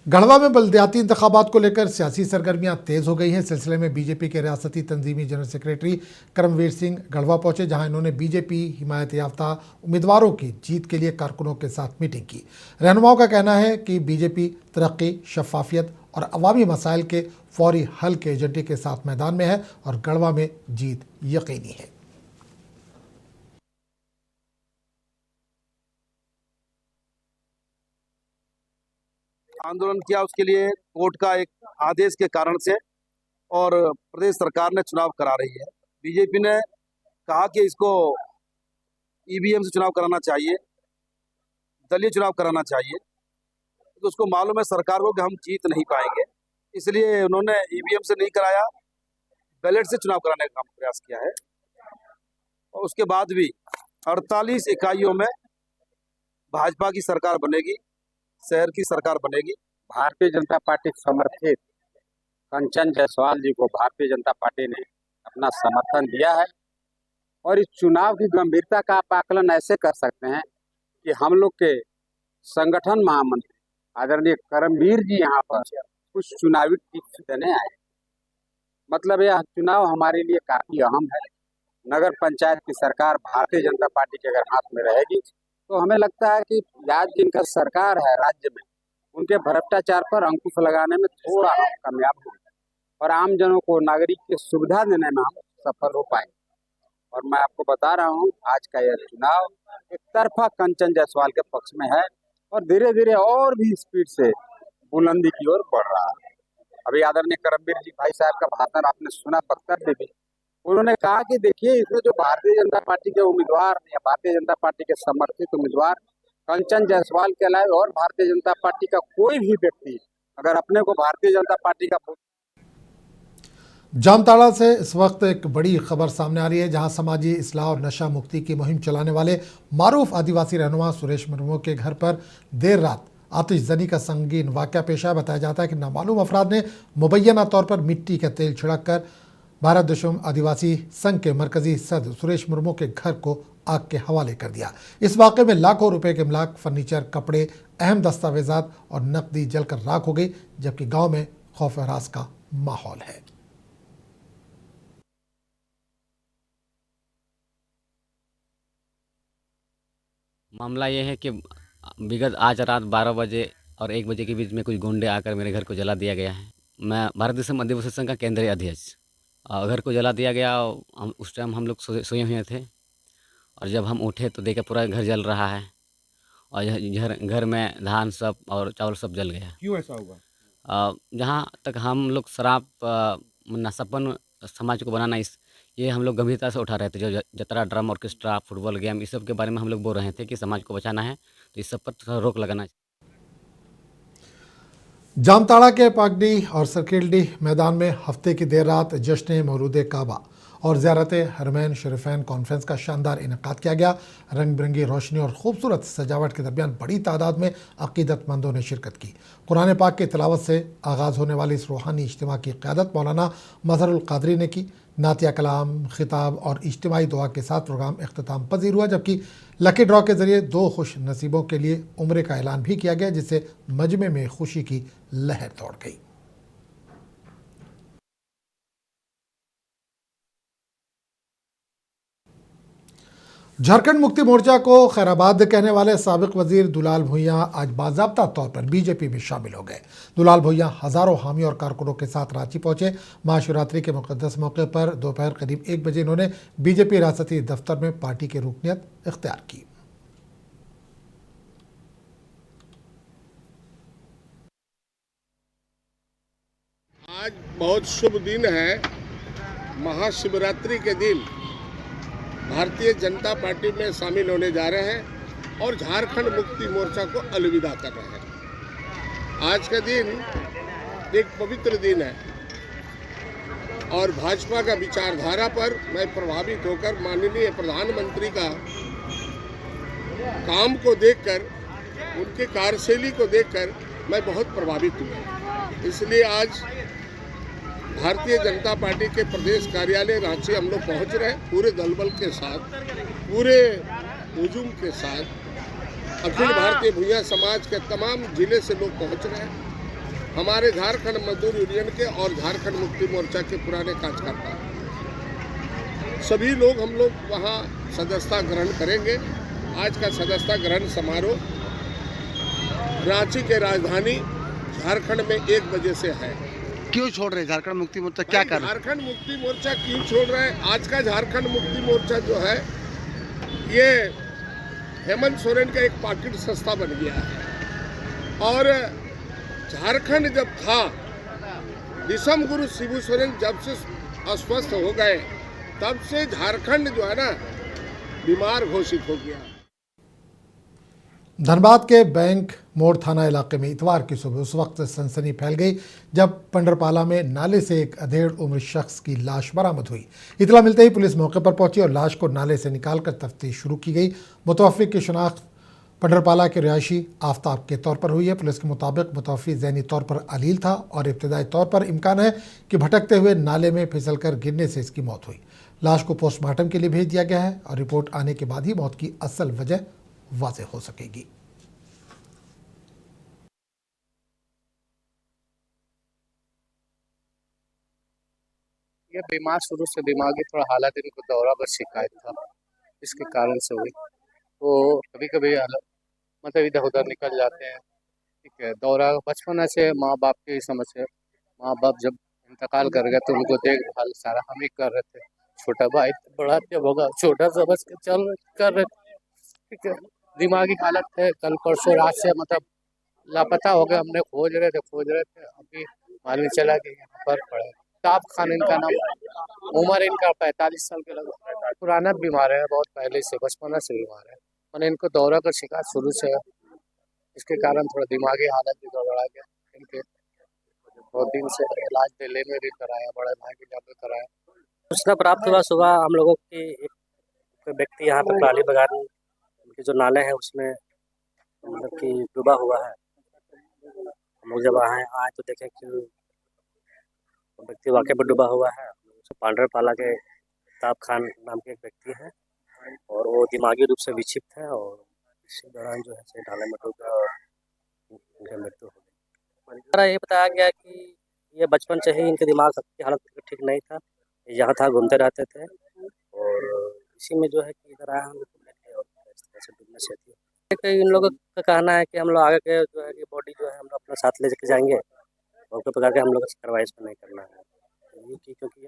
गढ़वा में बलदियाती इंतखाबात को लेकर सियासी सरगर्मियां तेज हो गई हैं। सिलसिले में बीजेपी के रियासती तंजीमी जनरल सेक्रेटरी करमवीर सिंह गढ़वा पहुंचे, जहां इन्होंने बीजेपी हिमायत याफ्ता उम्मीदवारों की जीत के लिए कारकुनों के साथ मीटिंग की। रहनुमाओं का कहना है कि बीजेपी तरक्की, शफाफियत और अवामी मसाइल के फौरी हल के एजेंडे के साथ मैदान में है और गढ़वा में जीत यकीनी है। आंदोलन किया उसके लिए कोर्ट का एक आदेश के कारण से, और प्रदेश सरकार ने चुनाव करा रही है। बीजेपी ने कहा कि इसको ईवीएम से चुनाव कराना चाहिए, दलीय चुनाव कराना चाहिए, तो उसको मालूम है सरकार को कि हम जीत नहीं पाएंगे, इसलिए उन्होंने ईवीएम से नहीं कराया, बैलेट से चुनाव कराने का प्रयास किया है। और उसके बाद भी 48 इकाइयों में भाजपा की सरकार बनेगी, शहर की सरकार बनेगी। भारतीय जनता पार्टी समर्थित कंचन जायसवाल जी को भारतीय जनता पार्टी ने अपना समर्थन दिया है और इस चुनाव की गंभीरता का आप आकलन ऐसे कर सकते हैं कि हम लोग के संगठन महामंत्री आदरणीय करमवीर जी यहाँ पर कुछ चुनावी टिप्स देने आए। मतलब यह चुनाव हमारे लिए काफी अहम है। नगर पंचायत की सरकार भारतीय जनता पार्टी के अगर हाथ में रहेगी तो हमें लगता है कि आज जिनका सरकार है राज्य में, उनके भ्रष्टाचार पर अंकुश लगाने में थोड़ा हम कामयाब होंगे और आम जनों को नागरिक की सुविधा देने में हम सफल हो पाएंगे। और मैं आपको बता रहा हूँ, आज का यह चुनाव एक तरफा कंचन जायसवाल के पक्ष में है और धीरे धीरे और भी स्पीड से बुलंदी की ओर बढ़ रहा है। अभी आदरणीय करमवीर जी भाई साहब का भाषण आपने सुना, वक्तव्य भी उन्होंने कहा कि देखिए, इसमें जो भारतीय जनता पार्टी के उम्मीदवार या भारतीय जनता पार्टी के समर्थित उम्मीदवार कंचन जायसवाल के अलावा और भारतीय जनता पार्टी का कोई भी व्यक्ति अगर अपने को भारतीय जनता पार्टी का। जामताड़ा से इस वक्त एक बड़ी खबर सामने आ रही है, जहां समाजी इस्लाह और नशा मुक्ति की मुहिम चलाने वाले मारूफ आदिवासी रहनुमा सुरेश मुर्मू के घर पर देर रात आतिशजनी का संगीन वाकया पेश आया। बताया जाता है कि नामालूम अफराद ने मुबैना तौर पर मिट्टी का तेल छिड़क कर भारत दुश्मन आदिवासी संघ के मरकजी सदस्य सुरेश मुर्मू के घर को आग के हवाले कर दिया। इस वाक़े में लाखों रुपए के इमलाक, फर्नीचर, कपड़े, अहम दस्तावेजात और नकदी जलकर राख हो गई, जबकि गांव में खौफ हरास का माहौल है। मामला ये है कि विगत आज रात 12 बजे और 1 बजे के बीच में कुछ गुंडे आकर मेरे घर को जला दिया गया है। मैं भारत दुश्मन आदिवासी संघ का केंद्रीय अध्यक्ष, घर को जला दिया गया। उस टाइम हम लोग सोए हुए थे और जब हम उठे तो देखे पूरा घर जल रहा है और घर में धान सब और चावल सब जल गया। क्यों ऐसा हुआ? जहाँ तक हम लोग शराब नशापन समाज को बनाना, ये हम लोग गंभीरता से उठा रहे थे। जो जतरा, ड्रम, ऑर्केस्ट्रा, फुटबॉल गेम, इस सब के बारे में हम लोग बोल रहे थे कि समाज को बचाना है, तो इस सब पर थोड़ा रोक लगाना है। जामताड़ा के पागडी और सरकील्डी मैदान में हफ्ते की देर रात जश्न मौलूद काबा और ज़ियारत हरमैन शरीफैन कॉन्फ्रेंस का शानदार इनेकाद किया गया। रंग बिरंगी रोशनी और खूबसूरत सजावट के दरमियान बड़ी तादाद में अकीदतमंदों ने शिरकत की। कुरान पाक की तिलावत से आगाज़ होने वाली इस रूहानी इज्तिमा की क़यादत मौलाना मज़हरुल क़ादरी ने की। नातिया कलाम, खिताब और इज्तिमाई दुआ के साथ प्रोग्राम इख्तिताम पजीर हुआ, जबकि लकी ड्रॉ के ज़रिए 2 खुश नसीबों के लिए उम्रे का ऐलान भी किया गया, जिससे मजमे में खुशी की लहर दौड़ गई। झारखंड मुक्ति मोर्चा को खैराबाद कहने वाले साबिक वजीर दुलाल भुइयां आज बाज़ाब्ता तौर पर बीजेपी में शामिल हो गए। दुलाल भुइयां हज़ारों हामी और कारकुनों के साथ रांची पहुंचे। महाशिवरात्रि के मुक़द्दस मौके पर दोपहर करीब 1 बजे इन्होंने बीजेपी रियासती दफ्तर में पार्टी की रुकनियत इख्तियार की। आज बहुत शुभ दिन है। महाशिवरात्रि के दिन भारतीय जनता पार्टी में शामिल होने जा रहे हैं और झारखंड मुक्ति मोर्चा को अलविदा कर रहे हैं। आज का दिन एक पवित्र दिन है और भाजपा का विचारधारा पर मैं प्रभावित होकर माननीय प्रधानमंत्री का काम को देखकर, उनके कार्यशैली को देखकर मैं बहुत प्रभावित हुआ। इसलिए आज भारतीय जनता पार्टी के प्रदेश कार्यालय रांची हम लोग पहुंच रहे हैं पूरे दलबल के साथ, पूरे हुजूम के साथ। अखिल भारतीय भुइयां समाज के तमाम जिले से लोग पहुंच रहे हैं हमारे झारखंड मजदूर यूनियन के और झारखंड मुक्ति मोर्चा के पुराने कार्यकर्ता, सभी लोग हम लोग वहाँ सदस्यता ग्रहण करेंगे। आज का सदस्यता ग्रहण समारोह रांची के राजधानी झारखंड में 1 बजे से है। क्यों छोड़ रहे झारखंड मुक्ति मोर्चा, क्या कारण? झारखंड मुक्ति मोर्चा क्यों छोड़ रहे हैं? आज का झारखंड मुक्ति मोर्चा जो है ये हेमंत सोरेन का एक पॉकेट सस्ता बन गया है। और झारखंड जब था, दिसम गुरु शिबू सोरेन जब से अस्वस्थ हो गए तब से झारखंड जो है ना बीमार घोषित हो गया। धनबाद के बैंक मोड़ थाना इलाके में इतवार की सुबह उस वक्त सनसनी फैल गई जब पंडरपाला में नाले से एक अधेड़ उम्र शख्स की लाश बरामद हुई। इतला मिलते ही पुलिस मौके पर पहुंची और लाश को नाले से निकालकर तफ्तीश शुरू की गई। मुतवफ़्फ़ी की शिनाख्त पंडरपाला के रिहायशी आफ्ताब के तौर पर हुई है। पुलिस के मुताबिक मुतवफ़्फ़ी ज़हनी तौर पर अलील था और इब्तदाई तौर पर इम्कान है कि भटकते हुए नाले में फिसलकर गिरने से इसकी मौत हुई। लाश को पोस्टमार्टम के लिए भेज दिया गया है और रिपोर्ट आने के बाद ही मौत की असल वजह वाज़ेह हो सकेगी। ये बीमार शुरू से दिमागी थोड़ा हालत, इनको दौरा बस शिकायत था, इसके कारण से हुई। तो कभी कभी मतलब इधर उधर निकल जाते हैं। ठीक है, दौरा बचपन से माँ बाप की ही समझ है। माँ बाप जब इंतकाल कर गए तो उनको देखभाल सारा हम ही कर रहे थे। छोटा भाई बड़ा जब होगा छोटा समझ के चल कर रहे थे। ठीक है, दिमागी हालत है। कल परसों रात से मतलब लापता हो गए, हमने खोज रहे थे। अभी मालूम चला कि यहाँ पर पड़े। ताप खान इनका नाम, उम्र इनका 45 साल के लगभग। पुराना बीमार है, बहुत पहले से बचपना से बीमार है। मैंने इनको दौरा का शिकायत शुरू से है, इसके कारण थोड़ा दिमागी हालत भी गड़बड़ा गया इनके। बहुत दिन से इलाज दिल्ली में भी कराया, बड़े भाई भी जाकर कराया। सूचना प्राप्त हुआ सुबह हम लोगों की, एक व्यक्ति यहाँ पर पराली बगान के जो नाले हैं उसमें मतलब कि डूबा हुआ है। हम लोग जब आए तो देखें कि व्यक्ति वाकई पर डूबा हुआ है। पांडरपाला के ताप खान नाम के एक व्यक्ति हैं और वो दिमागी रूप से विक्षिप्त है और इसी दौरान जो है नाले में डूब गया और उनकी मृत्यु हो गई। ये बताया गया कि ये बचपन से ही इनके दिमाग की हालत ठीक नहीं था, यहाँ था घूमते रहते थे और इसी में जो है कि इधर आया हम लोग और इस तरह से डूबने से थी। इन लोगों का कहना है कि हम लोग आगे के जो है कि बॉडी जो है हम लोग अपने साथ ले के जाएंगे और पकड़ के हम लोग कार्रवाई नहीं करना है क्योंकि